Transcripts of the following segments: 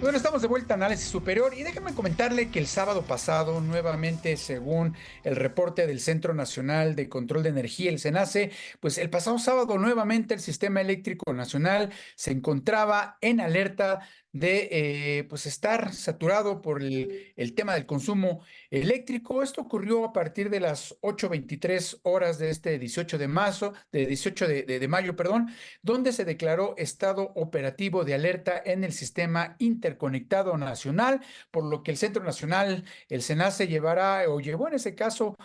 Bueno, estamos de vuelta a Análisis Superior y déjame comentarle que el sábado pasado, nuevamente, según el reporte del Centro Nacional de Control de Energía, el CENACE, pues el pasado sábado nuevamente el Sistema Eléctrico Nacional se encontraba en alerta de pues estar saturado por el tema del consumo eléctrico. Esto ocurrió a partir de las 8:23 horas de este 18 de marzo, de 18 de mayo, perdón, donde se declaró estado operativo de alerta en el sistema interconectado nacional, por lo que el Centro Nacional, el CENACE, llevará o llevó en ese caso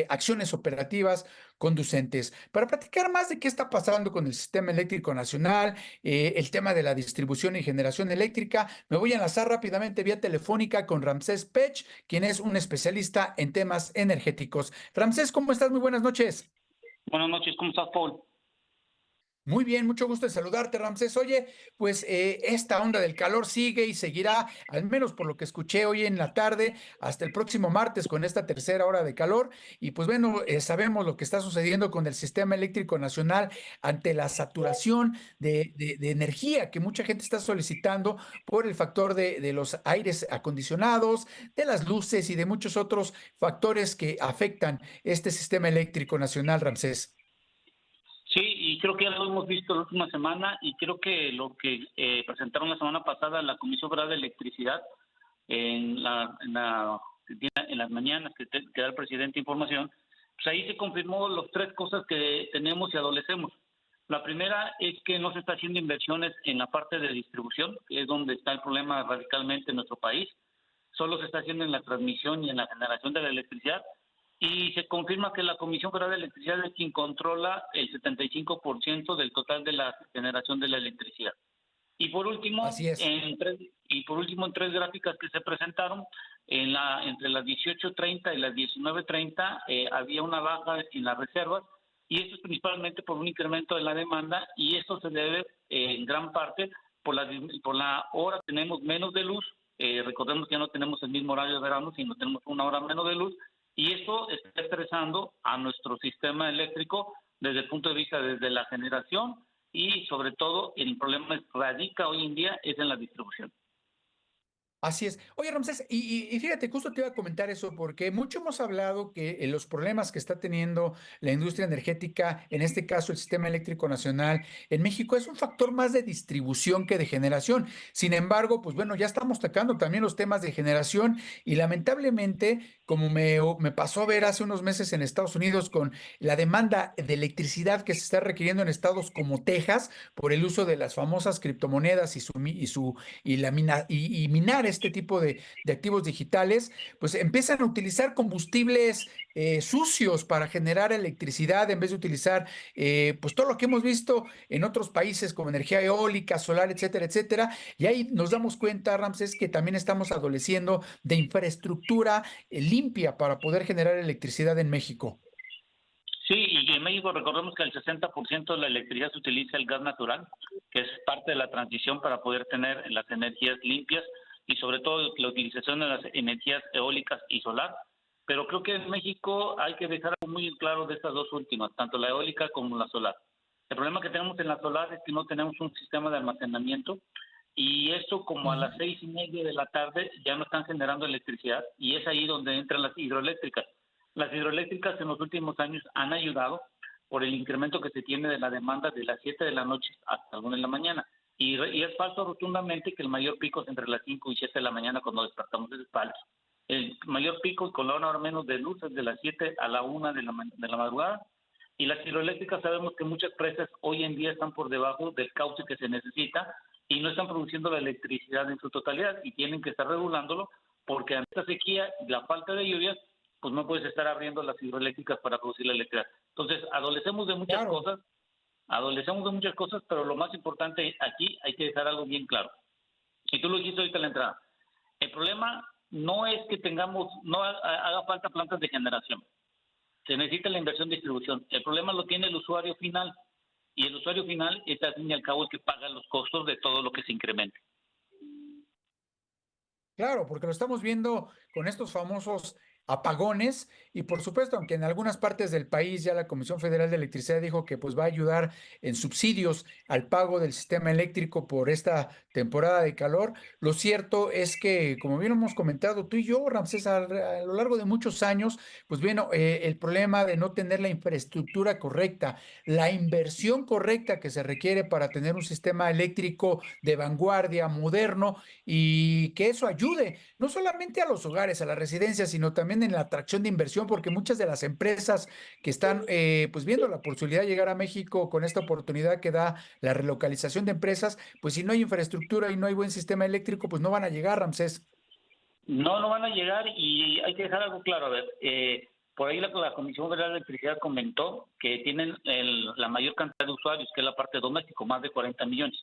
acciones operativas conducentes. Para platicar más de qué está pasando con el sistema eléctrico nacional, el tema de la distribución y generación eléctrica, me voy a enlazar rápidamente vía telefónica con Ramsés Pech, quien es un especialista en temas energéticos. Ramsés, ¿cómo estás? Muy buenas noches. Buenas noches, ¿cómo estás, Paul? Muy bien, mucho gusto en saludarte, Ramsés. Oye, pues esta onda del calor sigue y seguirá, al menos por lo que escuché hoy en la tarde, hasta el próximo martes con esta tercera hora de calor. Y pues bueno, sabemos lo que está sucediendo con el sistema eléctrico nacional ante la saturación de energía que mucha gente está solicitando por el factor de los aires acondicionados, de las luces y de muchos otros factores que afectan este sistema eléctrico nacional, Ramsés. Sí, y creo que ya lo hemos visto la última semana y creo que lo que presentaron la semana pasada la Comisión Federal de Electricidad en las mañanas que da el presidente información, pues ahí se confirmó las tres cosas que tenemos y adolecemos. La primera es que no se está haciendo inversiones en la parte de distribución, que es donde está el problema radicalmente en nuestro país. Solo se está haciendo en la transmisión y en la generación de la electricidad. Y se confirma que la Comisión Federal de Electricidad es quien controla el 75% del total de la generación de la electricidad. Y por último, Así es. en tres gráficas que se presentaron, entre las 18:30 y las 19:30 había una baja en las reservas, y esto es principalmente por un incremento de la demanda, y esto se debe en gran parte por la hora tenemos menos de luz. Recordemos que ya no tenemos el mismo horario de verano, sino tenemos una hora menos de luz, y eso está estresando a nuestro sistema eléctrico desde el punto de vista desde la generación, y sobre todo el problema radica hoy en día es en la distribución. Así es. Oye, Ramsés, y fíjate, justo te iba a comentar eso, porque mucho hemos hablado que los problemas que está teniendo la industria energética, en este caso el sistema eléctrico nacional en México, es un factor más de distribución que de generación. Sin embargo, pues bueno, ya estamos tocando también los temas de generación y lamentablemente, como me pasó a ver hace unos meses en Estados Unidos con la demanda de electricidad que se está requiriendo en estados como Texas por el uso de las famosas criptomonedas y minar este tipo de activos digitales, pues empiezan a utilizar combustibles sucios para generar electricidad en vez de utilizar pues todo lo que hemos visto en otros países como energía eólica, solar, etcétera, etcétera. Y ahí nos damos cuenta, Ramsés, que también estamos adoleciendo de infraestructura limpia para poder generar electricidad en México. Sí, y en México recordemos que el 60% de la electricidad se utiliza el gas natural, que es parte de la transición para poder tener las energías limpias, y sobre todo la utilización de las energías eólicas y solar. Pero creo que en México hay que dejar algo muy claro de estas dos últimas, tanto la eólica como la solar. El problema que tenemos en la solar es que no tenemos un sistema de almacenamiento, y eso como a Ujú. las 6:30 de la tarde ya no están generando electricidad, y es ahí donde entran las hidroeléctricas. Las hidroeléctricas en los últimos años han ayudado por el incremento que se tiene de la demanda de las 7 de la noche hasta la 1 de la mañana. Y es falso rotundamente que el mayor pico es entre las 5 y 7 de la mañana cuando despertamos. Es falso. El mayor pico con la hora menos de luz es de las 7 a la 1 de la madrugada. Y las hidroeléctricas, sabemos que muchas presas hoy en día están por debajo del cauce que se necesita y no están produciendo la electricidad en su totalidad, y tienen que estar regulándolo, porque ante esta sequía y la falta de lluvias, pues no puedes estar abriendo las hidroeléctricas para producir la electricidad. Entonces, Claro. adolecemos de muchas cosas, pero lo más importante aquí hay que dejar algo bien claro. Y tú lo dijiste ahorita en la entrada. El problema no es que no haga falta plantas de generación. Se necesita la inversión de distribución. El problema lo tiene el usuario final. Y el usuario final es al fin y al cabo el que paga los costos de todo lo que se incremente. Claro, porque lo estamos viendo con estos famosos apagones y por supuesto, aunque en algunas partes del país ya la Comisión Federal de Electricidad dijo que pues va a ayudar en subsidios al pago del sistema eléctrico por esta temporada de calor, lo cierto es que, como bien hemos comentado tú y yo, Ramsés, a lo largo de muchos años, pues bueno, el problema de no tener la infraestructura correcta, la inversión correcta que se requiere para tener un sistema eléctrico de vanguardia, moderno, y que eso ayude no solamente a los hogares, a las residencias, sino también en la atracción de inversión, porque muchas de las empresas que están pues viendo la posibilidad de llegar a México con esta oportunidad que da la relocalización de empresas, pues si no hay infraestructura y no hay buen sistema eléctrico, pues no van a llegar, Ramsés. No, no van a llegar y hay que dejar algo claro. A ver, por ahí la Comisión Federal de Electricidad comentó que tienen la mayor cantidad de usuarios, que es la parte doméstica, más de 40 millones.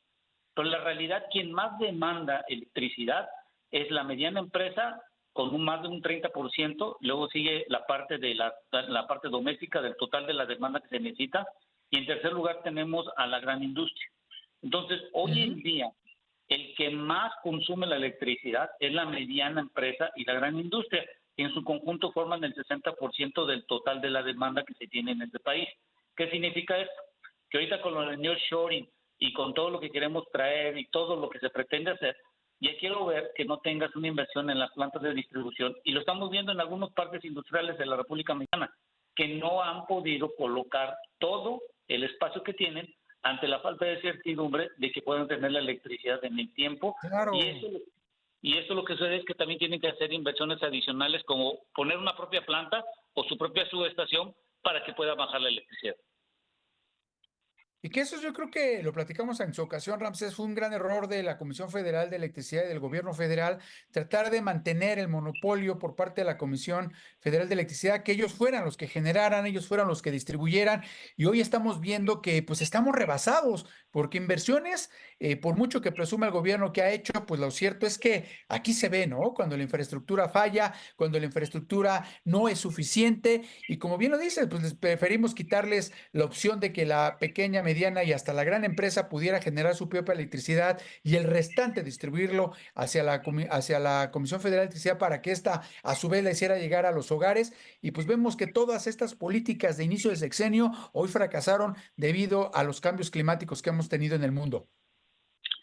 Pero en la realidad, quien más demanda electricidad es la mediana empresa con más de un 30%, luego sigue la parte de la parte doméstica del total de la demanda que se necesita, y en tercer lugar tenemos a la gran industria. Entonces, hoy en Ujú. día, el que más consume la electricidad es la mediana empresa y la gran industria, que en su conjunto forman el 60% del total de la demanda que se tiene en este país. ¿Qué significa esto? Que ahorita con lo del nearshoring y con todo lo que queremos traer y todo lo que se pretende hacer, ya quiero ver que no tengas una inversión en las plantas de distribución, y lo estamos viendo en algunos parques industriales de la República Mexicana, que no han podido colocar todo el espacio que tienen ante la falta de certidumbre de que puedan tener la electricidad en el tiempo, y Claro. eso y esto lo que sucede es que también tienen que hacer inversiones adicionales como poner una propia planta o su propia subestación para que pueda bajar la electricidad. Y que eso yo creo que lo platicamos en su ocasión, Ramsés, fue un gran error de la Comisión Federal de Electricidad y del Gobierno Federal tratar de mantener el monopolio por parte de la Comisión Federal de Electricidad, que ellos fueran los que generaran, ellos fueran los que distribuyeran, y hoy estamos viendo que pues estamos rebasados, porque inversiones, por mucho que presuma el gobierno que ha hecho, pues lo cierto es que aquí se ve, ¿no? Cuando la infraestructura falla, cuando la infraestructura no es suficiente, y como bien lo dices, pues les preferimos quitarles la opción de que la pequeña, mediana y hasta la gran empresa pudiera generar su propia electricidad y el restante distribuirlo hacia la Comisión Federal de Electricidad para que ésta a su vez le hiciera llegar a los hogares. Y pues vemos que todas estas políticas de inicio de sexenio hoy fracasaron debido a los cambios climáticos que hemos tenido en el mundo.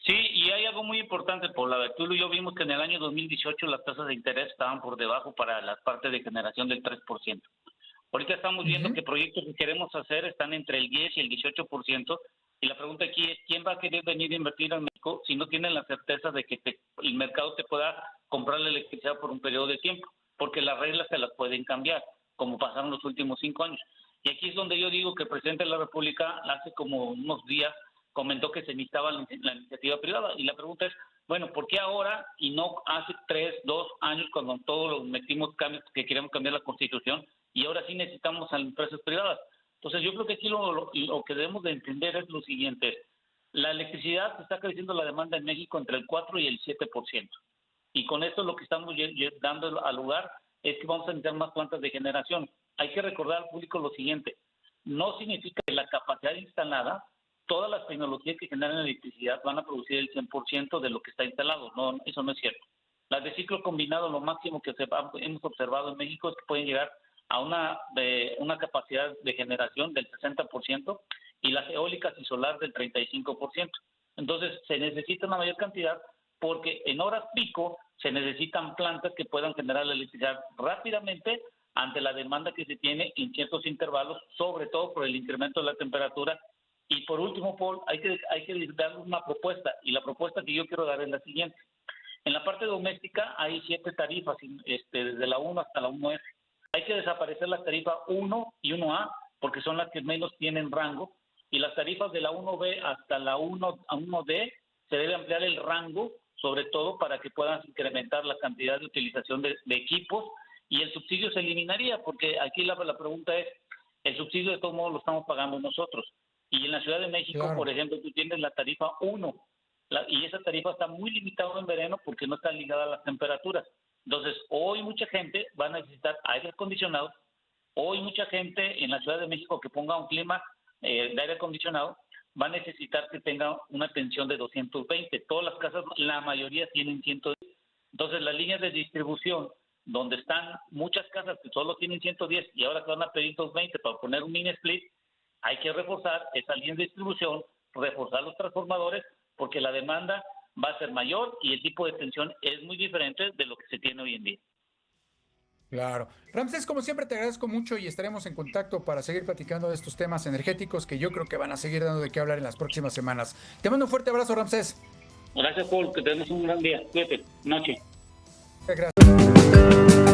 Sí, y hay algo muy importante, por la tú y yo vimos que en el año 2018 las tasas de interés estaban por debajo para la parte de generación del 3%. Ahorita estamos viendo Ujú. que proyectos que queremos hacer están entre el 10 y el 18%, y la pregunta aquí es, ¿quién va a querer venir a invertir en México si no tienen la certeza de que el mercado te pueda comprar la electricidad por un periodo de tiempo? Porque las reglas se las pueden cambiar, como pasaron los últimos 5 años. Y aquí es donde yo digo que el presidente de la República hace como unos días comentó que se necesitaba la iniciativa privada, y la pregunta es, bueno, ¿por qué ahora y no hace 3, 2 años cuando todos los metimos cambios que queríamos cambiar la Constitución, y ahora sí necesitamos a las empresas privadas? Entonces yo creo que aquí lo que debemos de entender es lo siguiente: la electricidad, está creciendo la demanda en México entre el 4 y el 7%, y con esto lo que estamos dando al lugar es que vamos a necesitar más plantas de generación. Hay que recordar al público lo siguiente: no significa que la capacidad instalada, todas las tecnologías que generan electricidad van a producir el 100% de lo que está instalado. No, eso no es cierto. Las de ciclo combinado, lo máximo que hemos observado en México es que pueden llegar a una capacidad de generación del 60%, y las eólicas y solar del 35%. Entonces, se necesita una mayor cantidad porque en horas pico se necesitan plantas que puedan generar la electricidad rápidamente ante la demanda que se tiene en ciertos intervalos, sobre todo por el incremento de la temperatura. Y por último, Paul, hay que dar una propuesta, y la propuesta que yo quiero dar es la siguiente. En la parte doméstica hay 7 tarifas, desde la 1 hasta la 1F. Hay que desaparecer la tarifa 1 y 1A porque son las que menos tienen rango, y las tarifas de la 1B hasta la 1D se debe ampliar el rango, sobre todo para que puedan incrementar la cantidad de utilización de equipos, y el subsidio se eliminaría, porque aquí la pregunta es, el subsidio de todos modos lo estamos pagando nosotros. Y en la Ciudad de México, por Claro. ejemplo, tú tienes la tarifa 1, y esa tarifa está muy limitada en verano porque no está ligada a las temperaturas. Entonces, hoy mucha gente va a necesitar aire acondicionado. Hoy mucha gente en la Ciudad de México que ponga un clima de aire acondicionado va a necesitar que tenga una tensión de 220. Todas las casas, la mayoría tienen 110. Entonces, las líneas de distribución donde están muchas casas que solo tienen 110 y ahora se van a pedir 220 para poner un mini split, hay que reforzar esa línea de distribución, reforzar los transformadores, porque la demanda va a ser mayor y el tipo de tensión es muy diferente de lo que se tiene hoy en día. Claro. Ramsés, como siempre, te agradezco mucho y estaremos en contacto para seguir platicando de estos temas energéticos que yo creo que van a seguir dando de qué hablar en las próximas semanas. Te mando un fuerte abrazo, Ramsés. Gracias, Paul, que tengas un gran día. Cuídate. Noche. Gracias.